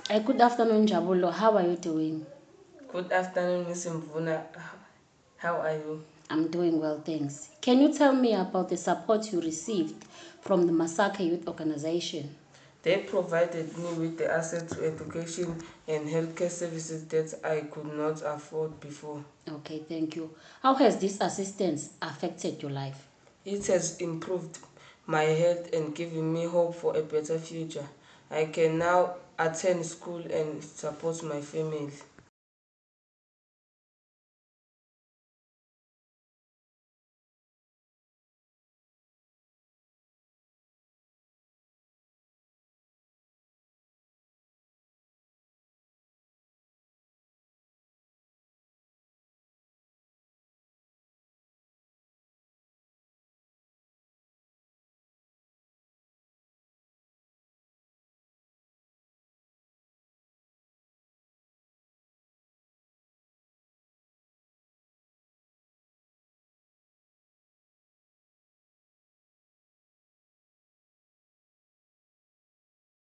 Good afternoon, Njabulo. How are you doing? Good afternoon, Miss Mvuna. How are you? I'm doing well, thanks. Can you tell me about the support you received from the Masakhe Youth Organization? They provided me with the access to education and healthcare services that I could not afford before. Okay, thank you. How has this assistance affected your life? It has improved my health and given me hope for a better future. I can now attend school and support my family.